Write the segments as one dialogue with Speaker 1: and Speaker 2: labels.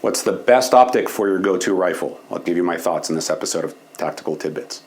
Speaker 1: What's the best optic for your go-to rifle? I'll give you my thoughts in this episode of Tactical Tidbits.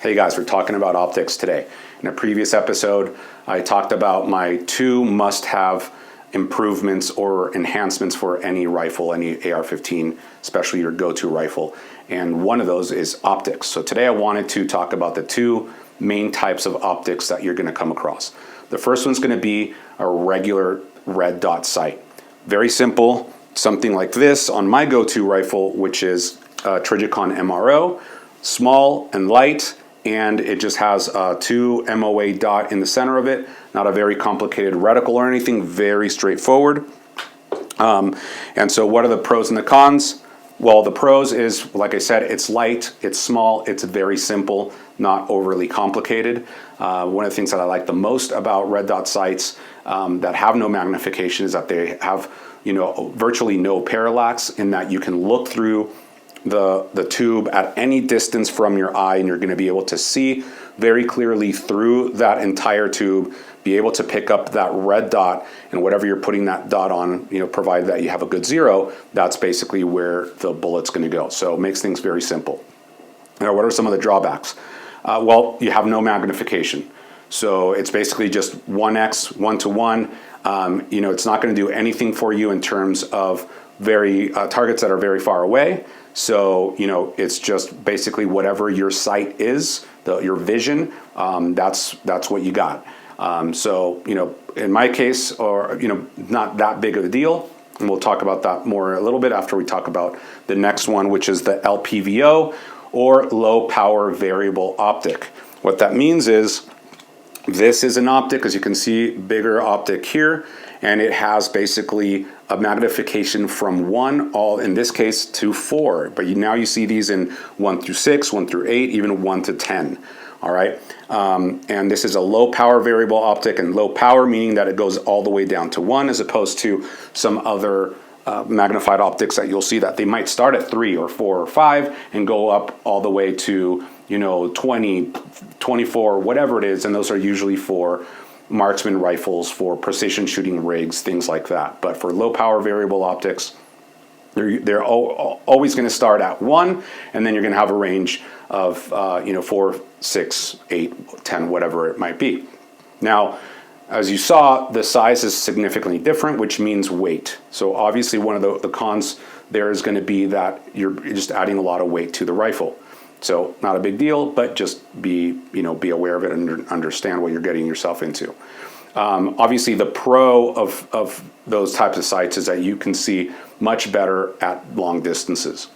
Speaker 1: Hey guys, we're talking about optics today. In a previous episode, I talked about my 2 must-have improvements or enhancements for any rifle, any AR-15, especially your go-to rifle. And one of those is optics. So today I wanted to talk about the 2 main types of optics that you're going to come across. The first one's going to be a regular red dot sight. Very simple, something like this on my go-to rifle, which is Trijicon MRO, small and light, and it just has a 2 MOA dot in the center of it. Not a very complicated reticle or anything, very straightforward. And so what are the pros and the cons? Well, the pros is, like I said, it's light, it's small, it's very simple, not overly complicated. One of the things that I like the most about red dot sights that have no magnification is that they have, virtually no parallax, in that you can look through the tube at any distance from your eye, and you're going to be able to see very clearly through that entire tube, be able to pick up that red dot, and whatever you're putting that dot on, provided that you have a good 0, that's basically where the bullet's going to go. So it makes things very simple. Now, what are some of the drawbacks? Well, you have no magnification. So it's basically just 1x, 1-to-1. It's not going to do anything for you in terms of targets that are very far away. So, it's just basically whatever your sight is, your vision, that's what you got. So, in my case, or, not that big of a deal. And we'll talk about that more a little bit after we talk about the next one, which is the LPVO, or low power variable optic. What that means is this is an optic, as you can see, bigger optic here, and it has basically a magnification from 1, in this case, to 4. But now you see these in 1 through 6, 1 through 8, even 1 to 10. All right, and this is a low power variable optic, and low power meaning that it goes all the way down to 1, as opposed to some other magnified optics that you'll see that they might start at 3 or 4 or 5 and go up all the way to 20, 24, whatever it is, and those are usually for marksman rifles, for precision shooting rigs, things like that. But for low power variable optics, they're always going to start at 1, and then you're going to have a range of 4, 6, 8, 10, whatever it might be. Now, as you saw, the size is significantly different, which means weight. So obviously one of the cons there is going to be that you're just adding a lot of weight to the rifle. So not a big deal, but just be aware of it and understand what you're getting yourself into. Obviously, the pro of those types of sights is that you can see much better at long distances.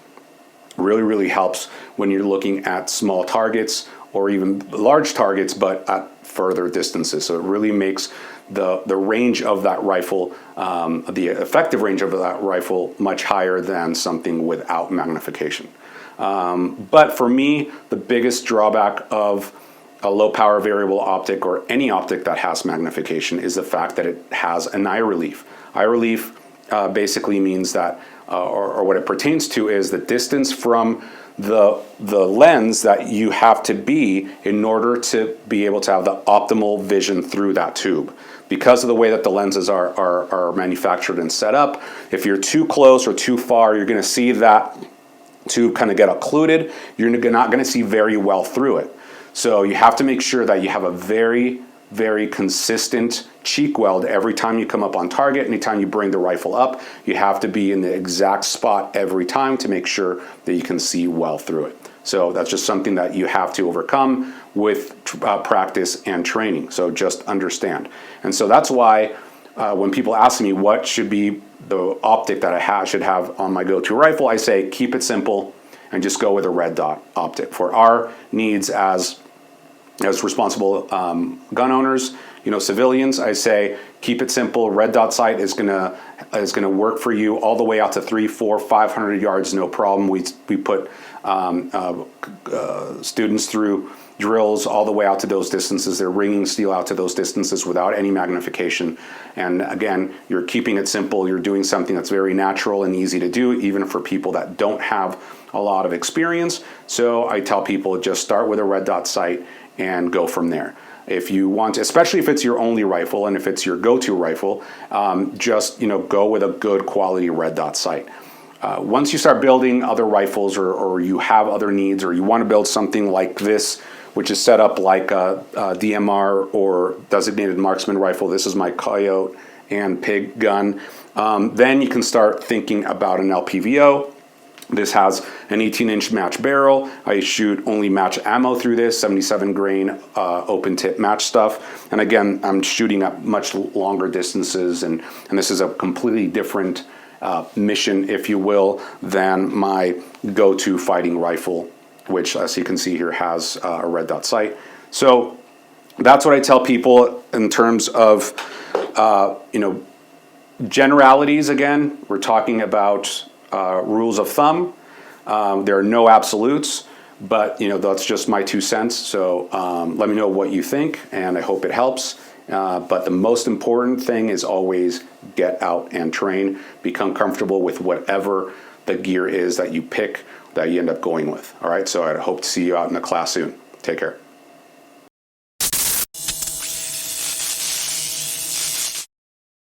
Speaker 1: Really, really helps when you're looking at small targets or even large targets, but at further distances. So it really makes the range of that rifle, the effective range of that rifle, much higher than something without magnification. But for me, the biggest drawback of a low power variable optic, or any optic that has magnification, is the fact that it has an eye relief. Eye relief basically means that, or what it pertains to, is the distance from the lens that you have to be in order to be able to have the optimal vision through that tube. Because of the way that the lenses are manufactured and set up, if you're too close or too far, you're going to see that tube kind of get occluded. You're not going to see very well through it. So you have to make sure that you have a very, very consistent cheek weld every time you come up on target. Anytime you bring the rifle up, you have to be in the exact spot every time to make sure that you can see well through it. So that's just something that you have to overcome with practice and training. So just understand. And so that's why when people ask me what should be the optic that I should have on my go-to rifle, I say keep it simple and just go with a red dot optic. For our needs as responsible gun owners, civilians, I say keep it simple. Red dot sight is gonna work for you all the way out to 300, 400, 500 yards, no problem. We put students through drills all the way out to those distances. They're ringing steel out to those distances without any magnification. And again, you're keeping it simple. You're doing something that's very natural and easy to do, even for people that don't have a lot of experience. So I tell people just start with a red dot sight and go from there. If you want, especially if it's your only rifle and if it's your go-to rifle, just go with a good quality red dot sight. Once you start building other rifles or you have other needs or you want to build something like this, which is set up like a DMR or designated marksman rifle, this is my coyote and pig gun, then you can start thinking about an LPVO. This has an 18-inch match barrel. I shoot only match ammo through this, 77 grain open tip match stuff. And again, I'm shooting at much longer distances, and this is a completely different mission, if you will, than my go-to fighting rifle, which, as you can see here, has a red dot sight. So that's what I tell people in terms of, generalities. Again, we're talking about rules of thumb. There are no absolutes, but that's just my 2 cents. So let me know what you think, and I hope it helps. But the most important thing is always get out and train. Become comfortable with whatever the gear is that you pick, that you end up going with. All right, so I hope to see you out in the class soon. Take care.